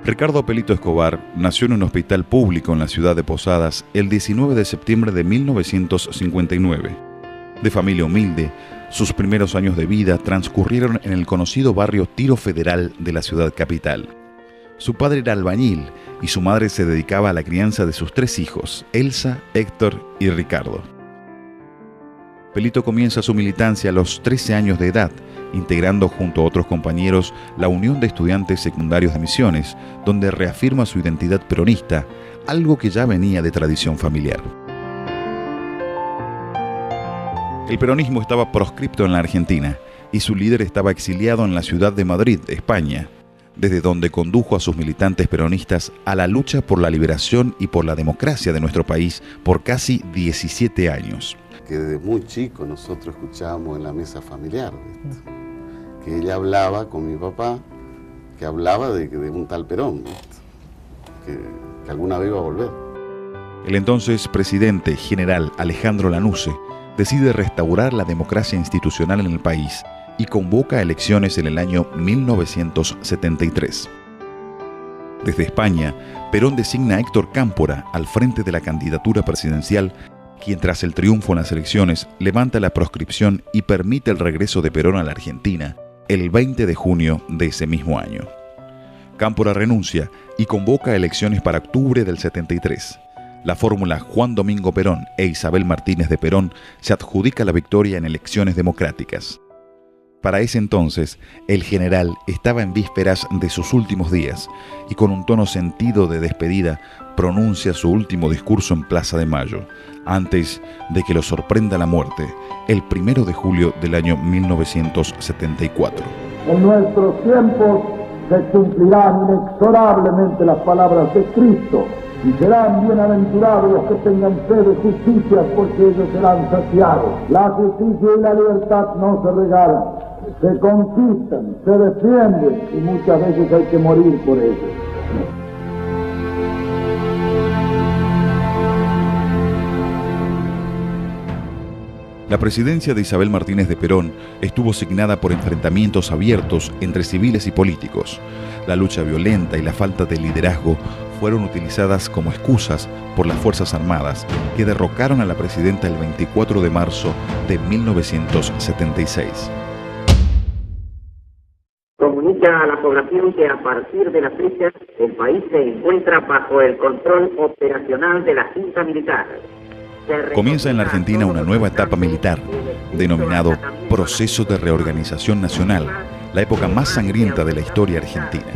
Ricardo Pelito Escobar nació en un hospital público en la ciudad de Posadas el 19 de septiembre de 1959. De familia humilde, sus primeros años de vida transcurrieron en el conocido barrio Tiro Federal de la ciudad capital. Su padre era albañil y su madre se dedicaba a la crianza de sus 3 hijos, Elsa, Héctor y Ricardo. Pelito comienza su militancia a los 13 años de edad, integrando junto a otros compañeros la Unión de Estudiantes Secundarios de Misiones, donde reafirma su identidad peronista, algo que ya venía de tradición familiar. El peronismo estaba proscripto en la Argentina y su líder estaba exiliado en la ciudad de Madrid, España, desde donde condujo a sus militantes peronistas a la lucha por la liberación y por la democracia de nuestro país por casi 17 años. Que desde muy chico nosotros escuchábamos en la mesa familiar, ¿viste? Que ella hablaba con mi papá, que hablaba de un tal Perón, que alguna vez iba a volver. El entonces presidente general Alejandro Lanusse decide restaurar la democracia institucional en el país y convoca elecciones en el año 1973. Desde España, Perón designa a Héctor Cámpora al frente de la candidatura presidencial, quien tras el triunfo en las elecciones levanta la proscripción y permite el regreso de Perón a la Argentina el 20 de junio de ese mismo año. Cámpora renuncia y convoca elecciones para octubre del 73. La fórmula Juan Domingo Perón e Isabel Martínez de Perón se adjudica la victoria en elecciones democráticas. Para ese entonces, el general estaba en vísperas de sus últimos días y con un tono sentido de despedida pronuncia su último discurso en Plaza de Mayo, antes de que lo sorprenda la muerte, el 1 de julio del año 1974. En nuestros tiempos se cumplirán inexorablemente las palabras de Cristo y serán bienaventurados los que tengan sed de justicia, porque ellos serán saciados. La justicia y la libertad no se regalan, se conquistan, se defienden y muchas veces hay que morir por ellos. La presidencia de Isabel Martínez de Perón estuvo signada por enfrentamientos abiertos entre civiles y políticos. La lucha violenta y la falta de liderazgo fueron utilizadas como excusas por las Fuerzas Armadas, que derrocaron a la presidenta el 24 de marzo de 1976. Comunica a la población que a partir de la fecha el país se encuentra bajo el control operacional de la Junta Militar. Comienza en la Argentina una nueva etapa militar, denominado Proceso de Reorganización Nacional, la época más sangrienta de la historia argentina.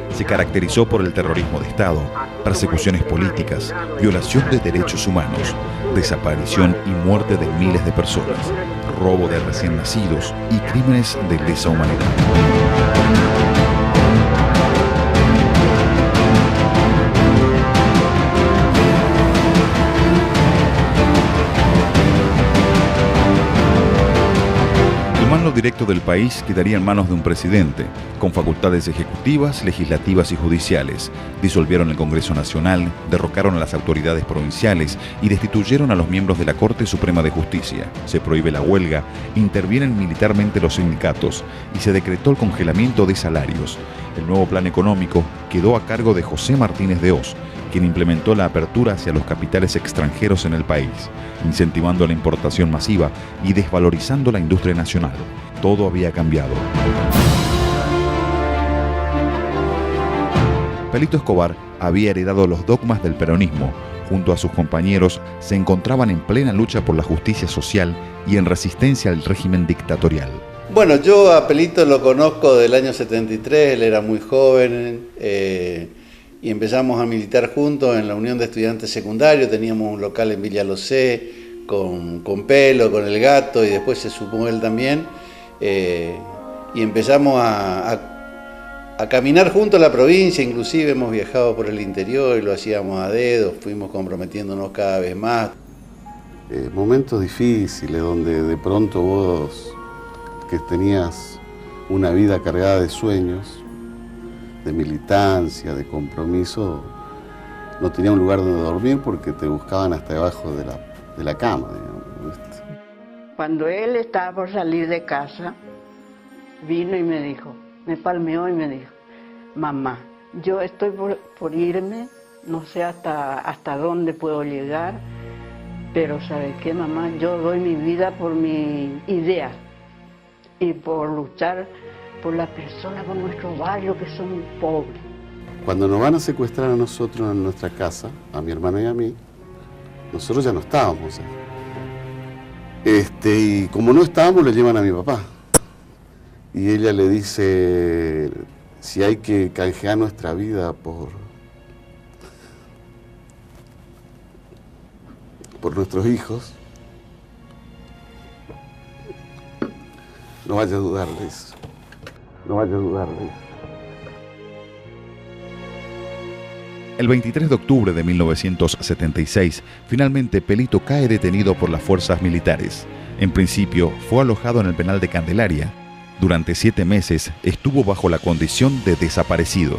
Se caracterizó por el terrorismo de Estado, persecuciones políticas, violación de derechos humanos, desaparición y muerte de miles de personas, robo de recién nacidos y crímenes de lesa humanidad. El mando directo del país quedaría en manos de un presidente, con facultades ejecutivas, legislativas y judiciales. Disolvieron el Congreso Nacional, derrocaron a las autoridades provinciales y destituyeron a los miembros de la Corte Suprema de Justicia. Se prohíbe la huelga, intervienen militarmente los sindicatos y se decretó el congelamiento de salarios. El nuevo plan económico quedó a cargo de José Martínez de Hoz, quien implementó la apertura hacia los capitales extranjeros en el país, incentivando la importación masiva y desvalorizando la industria nacional. Todo había cambiado. Pelito Escobar había heredado los dogmas del peronismo. Junto a sus compañeros se encontraban en plena lucha por la justicia social y en resistencia al régimen dictatorial. Bueno, yo a Pelito lo conozco del año 73, él era muy joven, y empezamos a militar juntos en la Unión de Estudiantes Secundarios. Teníamos un local en Villa Locé con Pelo, con el Gato, y después se sumó él también, y empezamos a caminar juntos a la provincia. Inclusive hemos viajado por el interior y lo hacíamos a dedo, fuimos comprometiéndonos cada vez más. Momentos difíciles donde de pronto vos, que tenías una vida cargada de sueños, de militancia, de compromiso, no tenía un lugar donde dormir porque te buscaban hasta debajo de la cama, digamos, ¿viste? Cuando él estaba por salir de casa, vino y me dijo, me palmeó y me dijo, mamá, Yo estoy por irme, no sé hasta dónde puedo llegar, pero ¿sabe qué, mamá? Yo doy mi vida por mi idea y por luchar por las personas, por nuestro barrio que son pobres. Cuando nos van a secuestrar a nosotros en nuestra casa, a mi hermana y a mí, nosotros ya no estábamos. Y como no estábamos, le llevan a mi papá. Y ella le dice, si hay que canjear nuestra vida por nuestros hijos, no vaya a dudar de eso. No vaya a dudar de eso. El 23 de octubre de 1976, finalmente Pelito cae detenido por las fuerzas militares. En principio, fue alojado en el penal de Candelaria. Durante 7 meses estuvo bajo la condición de desaparecido.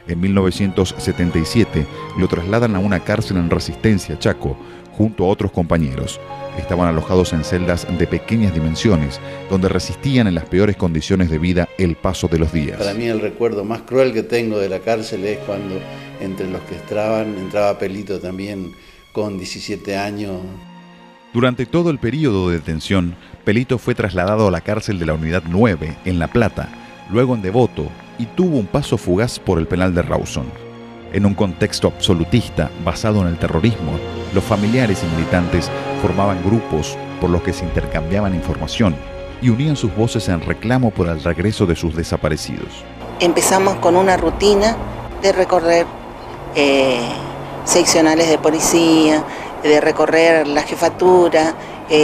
En 1977 lo trasladan a una cárcel en Resistencia, Chaco, junto a otros compañeros. Estaban alojados en celdas de pequeñas dimensiones, donde resistían en las peores condiciones de vida el paso de los días. Para mí el recuerdo más cruel que tengo de la cárcel es cuando entre los que entraba Pelito también con 17 años. Durante todo el periodo de detención, Pelito fue trasladado a la cárcel de la Unidad 9, en La Plata, luego en Devoto, y tuvo un paso fugaz por el penal de Rawson. En un contexto absolutista basado en el terrorismo, los familiares y militantes formaban grupos por los que se intercambiaban información y unían sus voces en reclamo por el regreso de sus desaparecidos. Empezamos con una rutina de recorrer seccionales de policía, de recorrer la jefatura,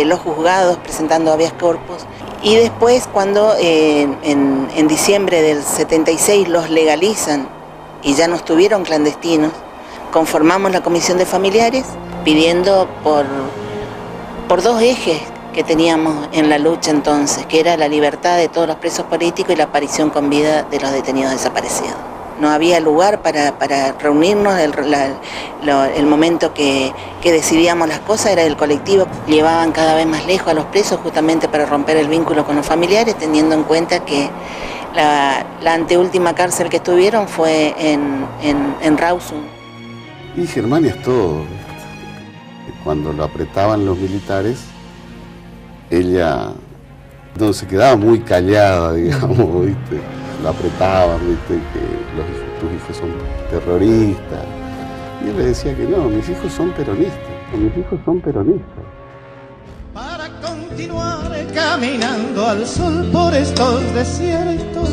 los juzgados presentando habeas corpus. Y después, cuando en diciembre del 76 los legalizan y ya no estuvieron clandestinos, conformamos la comisión de familiares pidiendo por 2 ejes que teníamos en la lucha entonces, que era la libertad de todos los presos políticos y la aparición con vida de los detenidos desaparecidos. No había lugar para reunirnos, el momento que decidíamos las cosas era el colectivo. Llevaban cada vez más lejos a los presos justamente para romper el vínculo con los familiares, teniendo en cuenta que la anteúltima cárcel que estuvieron fue en Rawson. Y Germania es todo. Cuando lo apretaban los militares, ella no se quedaba muy callada, digamos, ¿viste? Lo apretaban, ¿viste? Que tus hijos son terroristas. Y él le decía que no, mis hijos son peronistas. Mis hijos son peronistas. Para continuar caminando al sol por estos desiertos,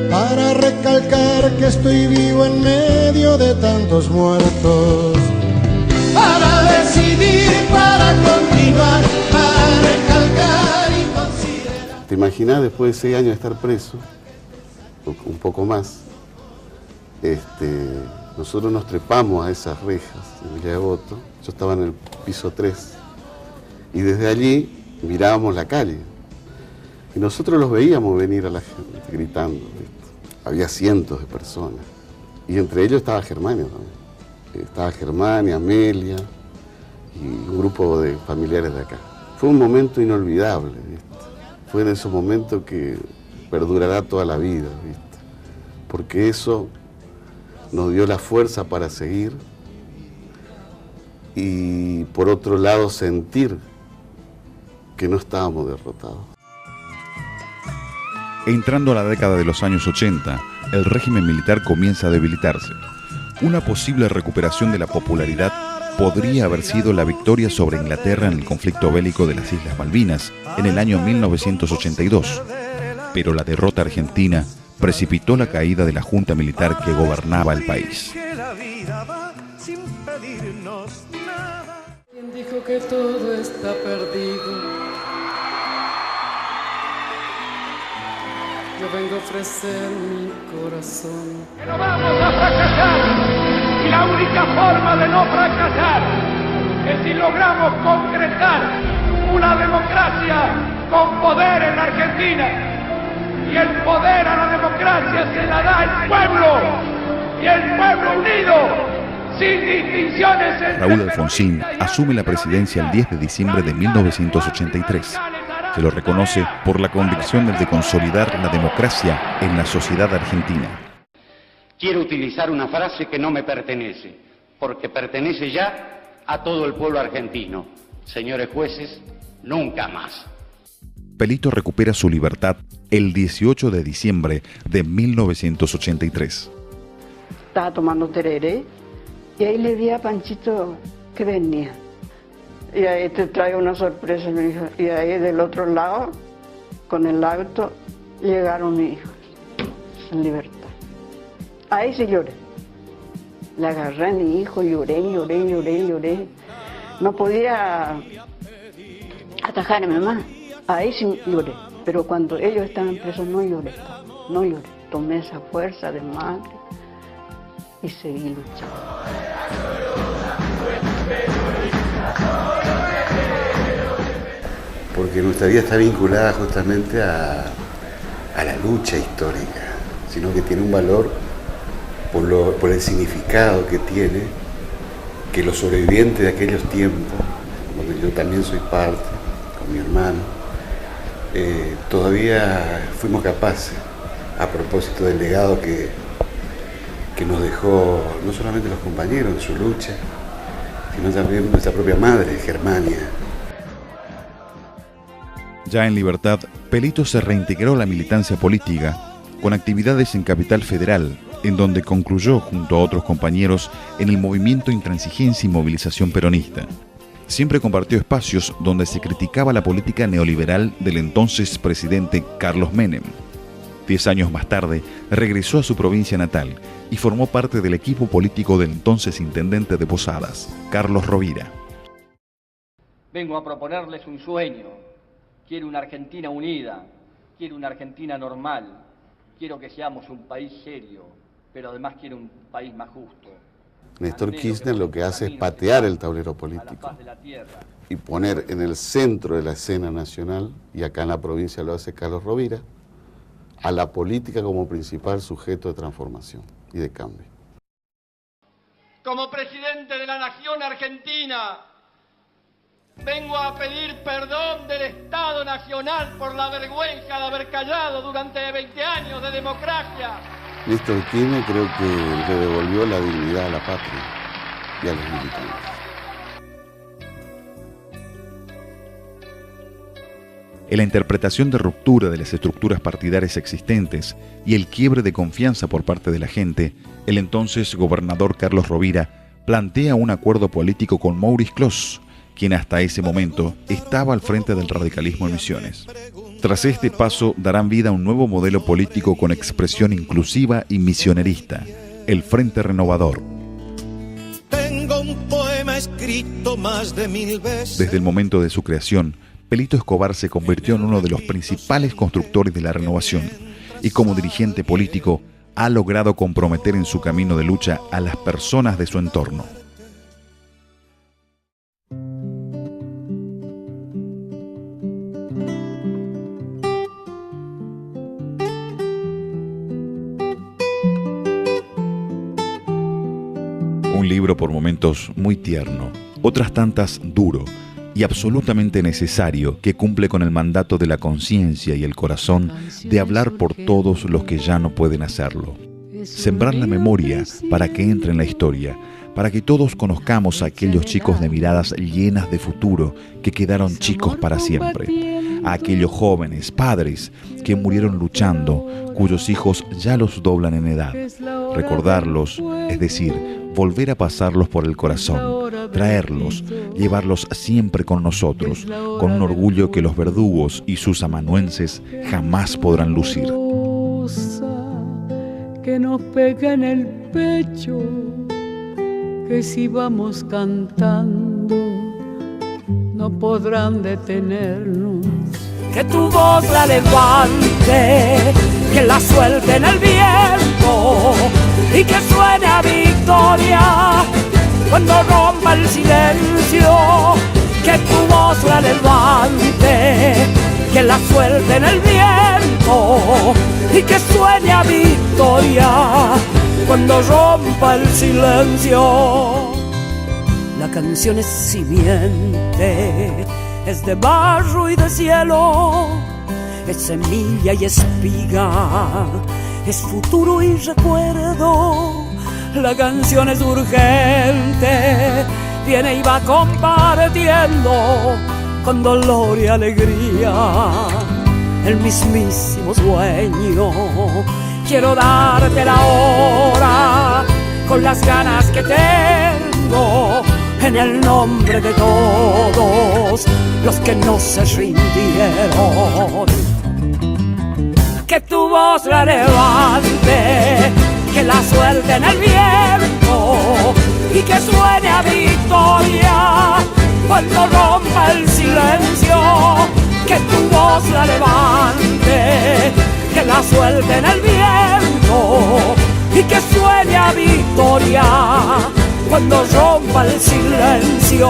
para recalcar que estoy vivo en medio de tantos muertos, para decidir, para continuar, para recalcar y considerar. ¿Te imaginas después de 6 años de estar preso, un poco más, nosotros nos trepamos a esas rejas en Villa Devoto? Yo estaba en el piso 3 y desde allí mirábamos la calle y nosotros los veíamos venir a la gente gritando, ¿viste? Había cientos de personas y entre ellos estaba Germania también. Estaba Germania, Amelia y un grupo de familiares de acá. Fue un momento inolvidable, ¿viste? Fue en esos momentos que perdurará toda la vida, ¿viste? Porque eso nos dio la fuerza para seguir y por otro lado sentir que no estábamos derrotados. Entrando a la década de los años 80, el régimen militar comienza a debilitarse. Una posible recuperación de la popularidad podría haber sido la victoria sobre Inglaterra en el conflicto bélico de las Islas Malvinas en el año 1982. Pero la derrota argentina precipitó la caída de la junta militar que gobernaba el país. ¿Quién dijo que todo está perdido? Yo vengo a ofrecer mi corazón. No vamos a fracasar. Y la única forma de no fracasar es si logramos concretar una democracia con poder en la Argentina. Y el poder a la democracia se la da el pueblo. Y el pueblo unido, sin distinciones. Raúl Alfonsín asume la presidencia el 10 de diciembre de 1983. Se lo reconoce por la convicción de consolidar la democracia en la sociedad argentina. Quiero utilizar una frase que no me pertenece, porque pertenece ya a todo el pueblo argentino. Señores jueces, nunca más. Pelito recupera su libertad el 18 de diciembre de 1983. Estaba tomando tereré y ahí le vi a Panchito que venía. Y ahí te traigo una sorpresa, mi hija. Y ahí del otro lado, con el auto, llegaron mis hijos en libertad. Ahí sí lloré. Le agarré a mi hijo, lloré. No podía atajarme más. Ahí sí lloré. Pero cuando ellos estaban presos no lloré. Tomé esa fuerza de madre y seguí luchando. Porque nuestra vida está vinculada justamente a la lucha histórica, sino que tiene un valor por el significado que tiene, que los sobrevivientes de aquellos tiempos, donde yo también soy parte, con mi hermano, todavía fuimos capaces, a propósito del legado que nos dejó no solamente los compañeros en su lucha, sino también nuestra propia madre, Germania. Ya en libertad, Pelito se reintegró a la militancia política con actividades en Capital Federal, en donde concluyó junto a otros compañeros en el movimiento Intransigencia y Movilización Peronista. Siempre compartió espacios donde se criticaba la política neoliberal del entonces presidente Carlos Menem. 10 años más tarde, regresó a su provincia natal y formó parte del equipo político del entonces intendente de Posadas, Carlos Rovira. Vengo a proponerles un sueño. Quiero una Argentina unida, quiero una Argentina normal, quiero que seamos un país serio, pero además quiero un país más justo. Néstor Kirchner lo que hace es patear el tablero político y poner en el centro de la escena nacional, y acá en la provincia lo hace Carlos Rovira, a la política como principal sujeto de transformación y de cambio. Como presidente de la Nación Argentina, vengo a pedir perdón del Estado Nacional por la vergüenza de haber callado durante 20 años de democracia. Néstor Kirchner creo que le devolvió la dignidad a la patria y a los militantes. En la interpretación de ruptura de las estructuras partidarias existentes y el quiebre de confianza por parte de la gente, el entonces gobernador Carlos Rovira plantea un acuerdo político con Maurice Clos, quien hasta ese momento estaba al frente del radicalismo en Misiones. Tras este paso darán vida a un nuevo modelo político con expresión inclusiva y misionerista, el Frente Renovador. Tengo un poema escrito más de 1000 veces. Desde el momento de su creación, Pelito Escobar se convirtió en uno de los principales constructores de la renovación y como dirigente político ha logrado comprometer en su camino de lucha a las personas de su entorno. Un libro por momentos muy tierno, otras tantas duro y absolutamente necesario, que cumple con el mandato de la conciencia y el corazón de hablar por todos los que ya no pueden hacerlo. Sembrar la memoria para que entre en la historia, para que todos conozcamos a aquellos chicos de miradas llenas de futuro que quedaron chicos para siempre, a aquellos jóvenes, padres que murieron luchando, cuyos hijos ya los doblan en edad. Recordarlos, es decir, volver a pasarlos por el corazón, traerlos, llevarlos siempre con nosotros, con un orgullo que los verdugos y sus amanuenses jamás podrán lucir. Que nos pega en el pecho, que si vamos cantando no podrán detenernos. Que tu voz la levante, que la suelte en el viento y que suene a victoria cuando rompa el silencio. Que tu voz la levante, que la suelte en el viento y que suene a victoria cuando rompa el silencio. La canción es simiente es de barro y de cielo, es semilla y espiga, es futuro y recuerdo. La canción es urgente, viene y va compartiendo con dolor y alegría el mismísimo sueño. Quiero darte la hora con las ganas que tengo, en el nombre de todos los que no se rindieron. Que tu voz la levante, que la suelte en el viento y que suene a victoria cuando rompa el silencio. Que tu voz la levante, que la suelte en el viento y que suene a victoria cuando rompa el silencio.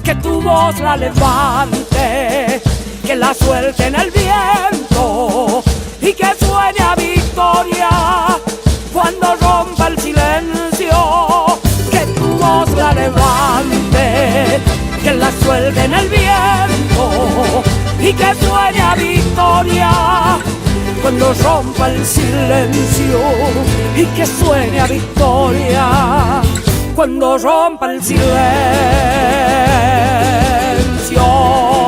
Que tu voz la levante, que la suelte en el viento y que suene a victoria cuando rompa el silencio. Que tu voz la levante, que la suelte en el viento y que suene a victoria cuando rompa el silencio. Y que suene a victoria cuando rompa el silencio.